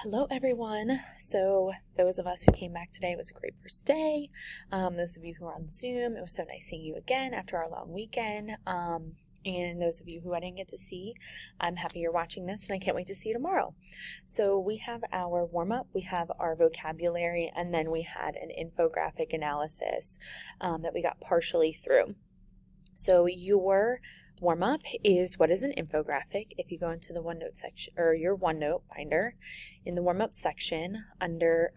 Hello, everyone. So, those of us who came back today, it was a great first day. Those of you who are on Zoom, it was so nice seeing you again after our long weekend. And those of you who I didn't get to see, I'm happy you're watching this and I can't wait to see you tomorrow. So, we have our warm up, we have our vocabulary, and then we had an infographic analysis that we got partially through. So, your warm up is what is an infographic. If you go into the OneNote section or your OneNote binder, in the warm up section under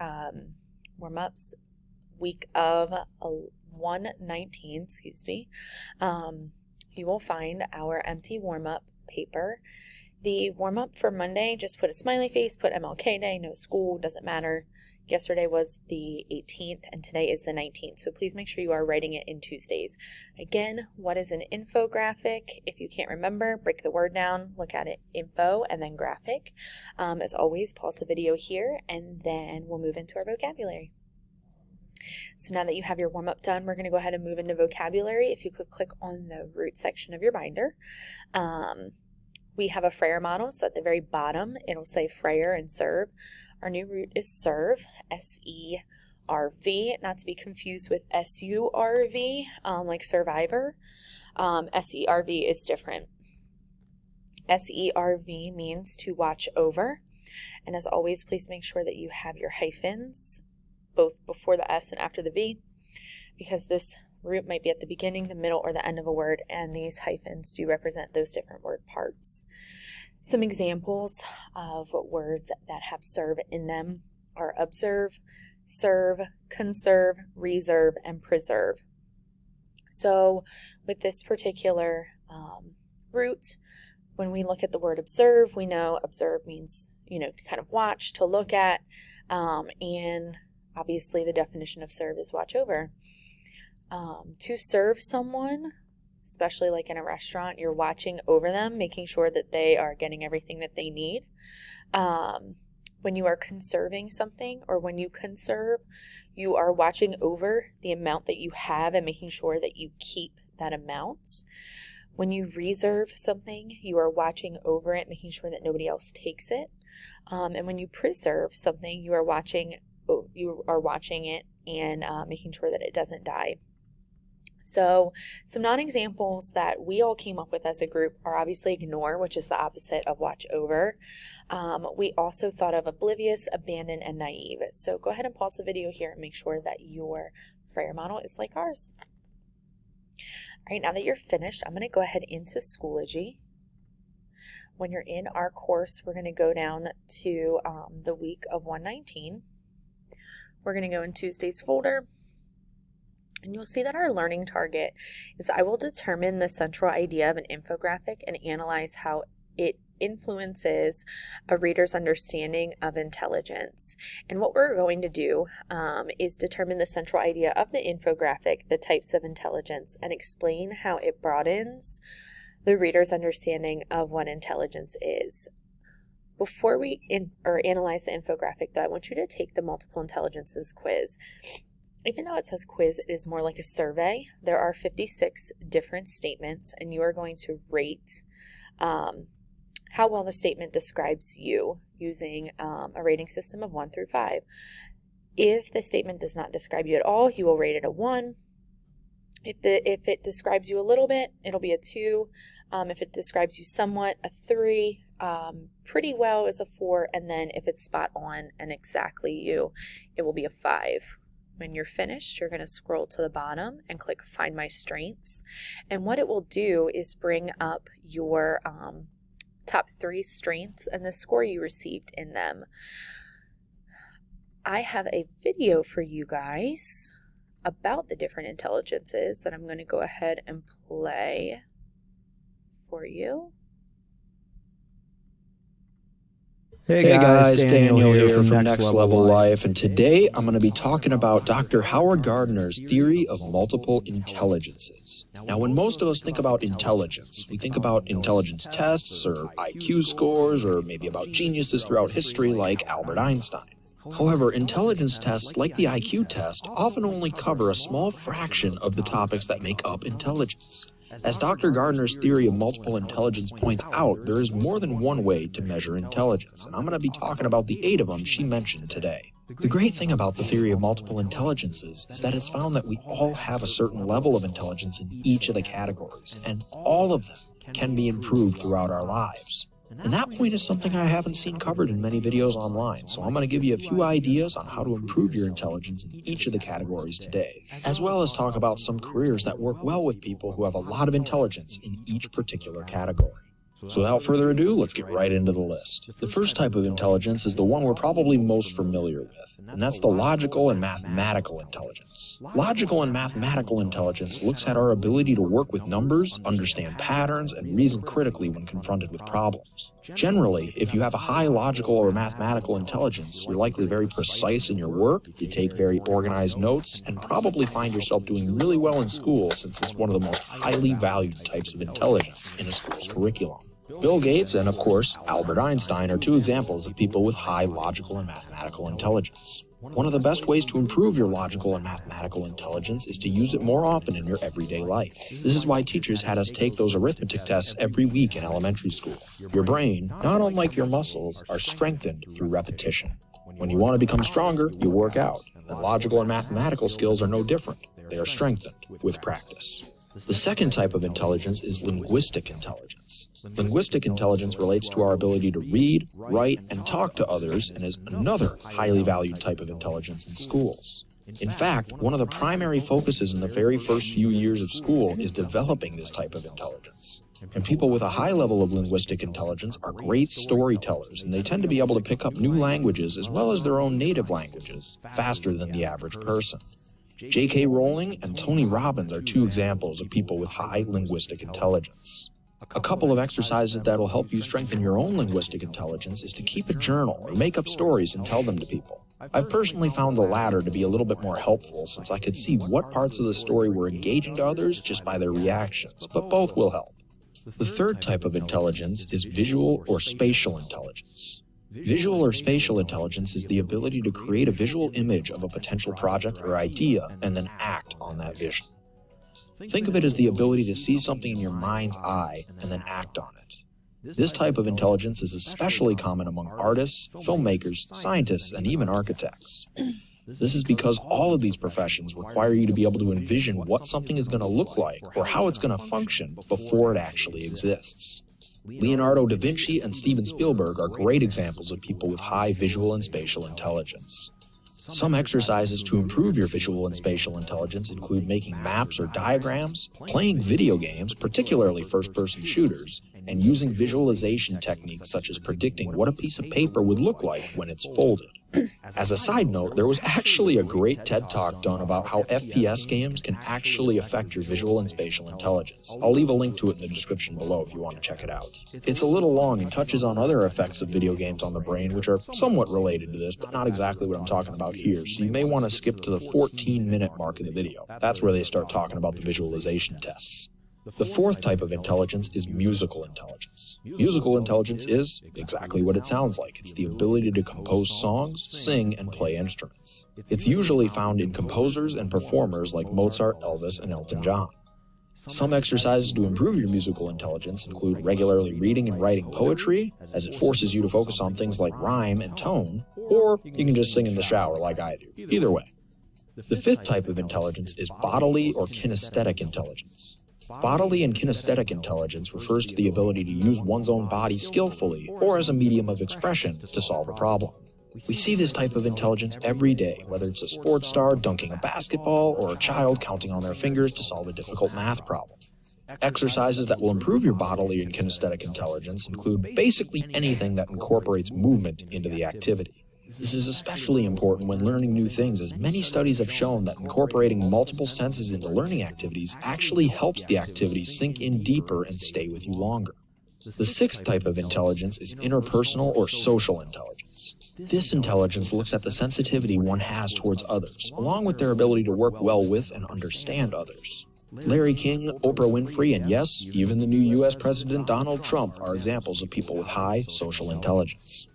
warm ups week of 119, you will find our empty warm up paper. The warm up for Monday, just put a smiley face, put MLK Day, no school, doesn't matter. Yesterday was the 18th and today is the 19th, so please make sure you are writing it in Tuesdays. Again, what is an infographic? If you can't remember, break the word down, look at it, info, and then graphic. As always, pause the video here, and then we'll move into our vocabulary. So now that you have your warm-up done, we're going to go ahead and move into vocabulary. If you could click on the root section of your binder. We have a Frayer model, so at the very bottom, it'll say Frayer and serve. Our new root is serve, S-E-R-V, not to be confused with S-U-R-V, like survivor. S-E-R-V is different. S-E-R-V means to watch over. And as always, please make sure that you have your hyphens, both before the S and after the V, because this root might be at the beginning, the middle, or the end of a word, and these hyphens do represent those different word parts. Some examples of words that have serve in them are observe, serve, conserve, reserve, and preserve. So with this particular root, when we look at the word observe, we know observe means, to kind of watch, to look at, and obviously the definition of serve is watch over. To serve someone, especially like in a restaurant, you're watching over them, making sure that they are getting everything that they need. When you are conserving something, or when you conserve, you are watching over the amount that you have and making sure that you keep that amount. When you reserve something, you are watching over it, making sure that nobody else takes it. And when you preserve something, you are watching it and making sure that it doesn't die. So some non-examples that we all came up with as a group are obviously ignore, which is the opposite of watch over. We also thought of oblivious, abandon, and naive. So go ahead and pause the video here and make sure that your Frayer model is like ours. All right, now that you're finished, I'm going to go ahead into Schoology. When you're in our course, we're going to go down to the week of 119. We're going to go in Tuesday's folder. And you'll see that our learning target is I will determine the central idea of an infographic and analyze how it influences a reader's understanding of intelligence. And what we're going to do is determine the central idea of the infographic, the types of intelligence, and explain how it broadens the reader's understanding of what intelligence is. Before we analyze the infographic, though, I want you to take the multiple intelligences quiz. Even though it says quiz, it is more like a survey. There are 56 different statements, and you are going to rate how well the statement describes you using a rating system of 1 through 5. If the statement does not describe you at all, you will rate it a 1. If it describes you a little bit, it'll be a 2. If it describes you somewhat, a 3. Pretty well is a 4. And then if it's spot on and exactly you, it will be a 5. When you're finished, you're going to scroll to the bottom and click Find My Strengths. And what it will do is bring up your top 3 strengths and the score you received in them. I have a video for you guys about the different intelligences that I'm going to go ahead and play for Hey guys, Daniel here from Next Level Life, and today I'm going to be talking about Dr. Howard Gardner's theory of multiple intelligences. Now, when most of us think about intelligence, we think about intelligence tests or IQ scores or maybe about geniuses throughout history like Albert Einstein. However, intelligence tests like the IQ test often only cover a small fraction of the topics that make up intelligence. As Dr. Gardner's theory of multiple intelligence points out, there is more than one way to measure intelligence, and I'm going to be talking about the 8 of them she mentioned today. The great thing about the theory of multiple intelligences is that it's found that we all have a certain level of intelligence in each of the categories, and all of them can be improved throughout our lives. And that point is something I haven't seen covered in many videos online, so I'm going to give you a few ideas on how to improve your intelligence in each of the categories today, as well as talk about some careers that work well with people who have a lot of intelligence in each particular category. So without further ado, let's get right into the list. The first type of intelligence is the one we're probably most familiar with, and that's the logical and mathematical intelligence. Logical and mathematical intelligence looks at our ability to work with numbers, understand patterns, and reason critically when confronted with problems. Generally, if you have a high logical or mathematical intelligence, you're likely very precise in your work, you take very organized notes, and probably find yourself doing really well in school since it's one of the most highly valued types of intelligence in a school's curriculum. Bill Gates and, of course, Albert Einstein are 2 examples of people with high logical and mathematical intelligence. One of the best ways to improve your logical and mathematical intelligence is to use it more often in your everyday life. This is why teachers had us take those arithmetic tests every week in elementary school. Your brain, not unlike your muscles, are strengthened through repetition. When you want to become stronger, you work out, and logical and mathematical skills are no different. They are strengthened with practice. The second type of intelligence is linguistic intelligence. Linguistic intelligence relates to our ability to read, write, and talk to others and is another highly valued type of intelligence in schools. In fact, one of the primary focuses in the very first few years of school is developing this type of intelligence. And people with a high level of linguistic intelligence are great storytellers, and they tend to be able to pick up new languages as well as their own native languages faster than the average person. J.K. Rowling and Tony Robbins are 2 examples of people with high linguistic intelligence. A couple of exercises that will help you strengthen your own linguistic intelligence is to keep a journal or make up stories and tell them to people. I've personally found the latter to be a little bit more helpful since I could see what parts of the story were engaging to others just by their reactions, but both will help. The third type of intelligence is visual or spatial intelligence. Visual or spatial intelligence is the ability to create a visual image of a potential project or idea and then act on that vision. Think of it as the ability to see something in your mind's eye and then act on it. This type of intelligence is especially common among artists, filmmakers, scientists, and even architects. This is because all of these professions require you to be able to envision what something is going to look like or how it's going to function before it actually exists. Leonardo da Vinci and Steven Spielberg are great examples of people with high visual and spatial intelligence. Some exercises to improve your visual and spatial intelligence include making maps or diagrams, playing video games, particularly first-person shooters, and using visualization techniques such as predicting what a piece of paper would look like when it's folded. As a side note, there was actually a great TED Talk done about how FPS games can actually affect your visual and spatial intelligence. I'll leave a link to it in the description below if you want to check it out. It's a little long and touches on other effects of video games on the brain, which are somewhat related to this, but not exactly what I'm talking about here, so you may want to skip to the 14-minute mark in the video. That's where they start talking about the visualization tests. The fourth type of intelligence is musical intelligence. Musical intelligence is exactly what it sounds like. It's the ability to compose songs, sing, and play instruments. It's usually found in composers and performers like Mozart, Elvis, and Elton John. Some exercises to improve your musical intelligence include regularly reading and writing poetry, as it forces you to focus on things like rhyme and tone, or you can just sing in the shower like I do. Either way. The fifth type of intelligence is bodily or kinesthetic intelligence. Bodily and kinesthetic intelligence refers to the ability to use one's own body skillfully or as a medium of expression to solve a problem. We see this type of intelligence every day, whether it's a sports star dunking a basketball or a child counting on their fingers to solve a difficult math problem. Exercises that will improve your bodily and kinesthetic intelligence include basically anything that incorporates movement into the activity. This is especially important when learning new things, as many studies have shown that incorporating multiple senses into learning activities actually helps the activity sink in deeper and stay with you longer. The sixth type of intelligence is interpersonal or social intelligence. This intelligence looks at the sensitivity one has towards others, along with their ability to work well with and understand others. Larry King, Oprah Winfrey, and yes, even the new U.S. President Donald Trump are examples of people with high social intelligence.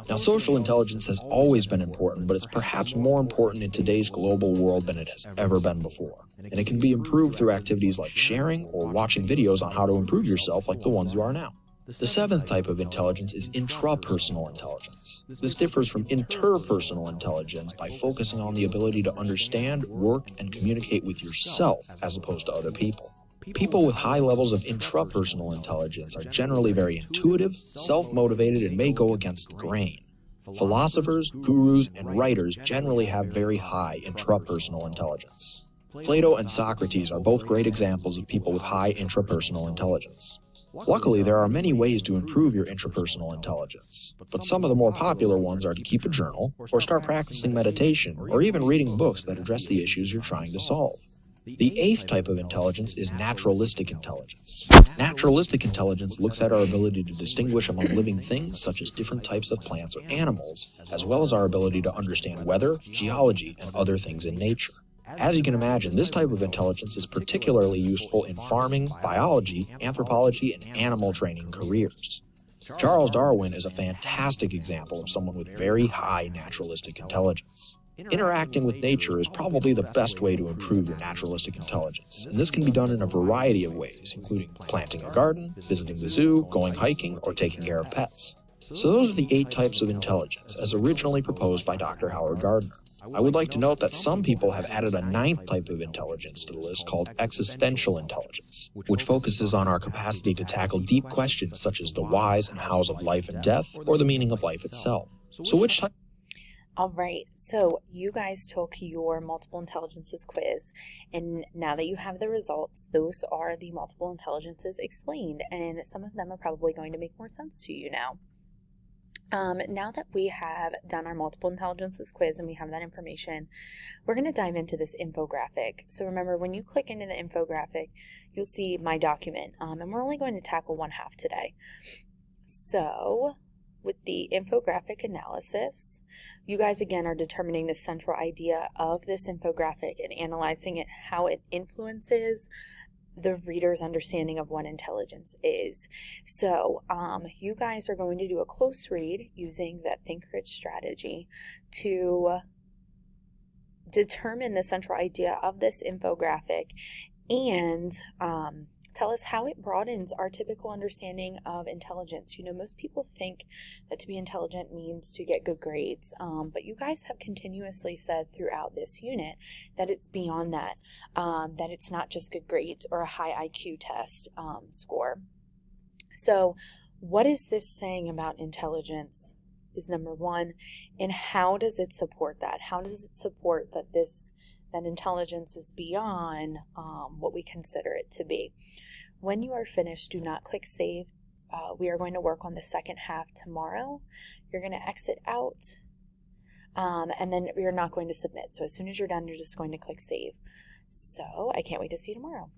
Now, social intelligence has always been important, but it's perhaps more important in today's global world than it has ever been before. And it can be improved through activities like sharing or watching videos on how to improve yourself like the ones you are now. The seventh type of intelligence is intrapersonal intelligence. This differs from interpersonal intelligence by focusing on the ability to understand, work, and communicate with yourself as opposed to other people. People with high levels of intrapersonal intelligence are generally very intuitive, self-motivated, and may go against the grain. Philosophers, gurus, and writers generally have very high intrapersonal intelligence. Plato and Socrates are both great examples of people with high intrapersonal intelligence. Luckily, there are many ways to improve your intrapersonal intelligence, but some of the more popular ones are to keep a journal, or start practicing meditation, or even reading books that address the issues you're trying to solve. The eighth type of intelligence is naturalistic intelligence. Naturalistic intelligence looks at our ability to distinguish among living things such as different types of plants or animals, as well as our ability to understand weather, geology, and other things in nature. As you can imagine, this type of intelligence is particularly useful in farming, biology, anthropology, and animal training careers. Charles Darwin is a fantastic example of someone with very high naturalistic intelligence. Interacting with nature is probably the best way to improve your naturalistic intelligence, and this can be done in a variety of ways, including planting a garden, visiting the zoo, going hiking, or taking care of pets. So those are the 8 types of intelligence, as originally proposed by Dr. Howard Gardner. I would like to note that some people have added a 9th type of intelligence to the list called existential intelligence, which focuses on our capacity to tackle deep questions such as the whys and hows of life and death, or the meaning of life itself. So which type? All right, so you guys took your multiple intelligences quiz, and now that you have the results, those are the multiple intelligences explained, and some of them are probably going to make more sense to you now. Now that we have done our multiple intelligences quiz and we have that information, we're going to dive into this infographic. So remember, when you click into the infographic, you'll see my document, and we're only going to tackle one half today. So with the infographic analysis, you guys again are determining the central idea of this infographic and analyzing it, how it influences the reader's understanding of what intelligence is. So you guys are going to do a close read using the Think Rich strategy to determine the central idea of this infographic and tell us how it broadens our typical understanding of intelligence. You know, most people think that to be intelligent means to get good grades, but you guys have continuously said throughout this unit that it's beyond that, that it's not just good grades or a high IQ test score. So what is this saying about intelligence is number one, and how does it support that? How does it support that that intelligence is beyond what we consider it to be? When you are finished, do not click save. We are going to work on the second half tomorrow. You're going to exit out, and then you're not going to submit. So as soon as you're done, you're just going to click save. So I can't wait to see you tomorrow.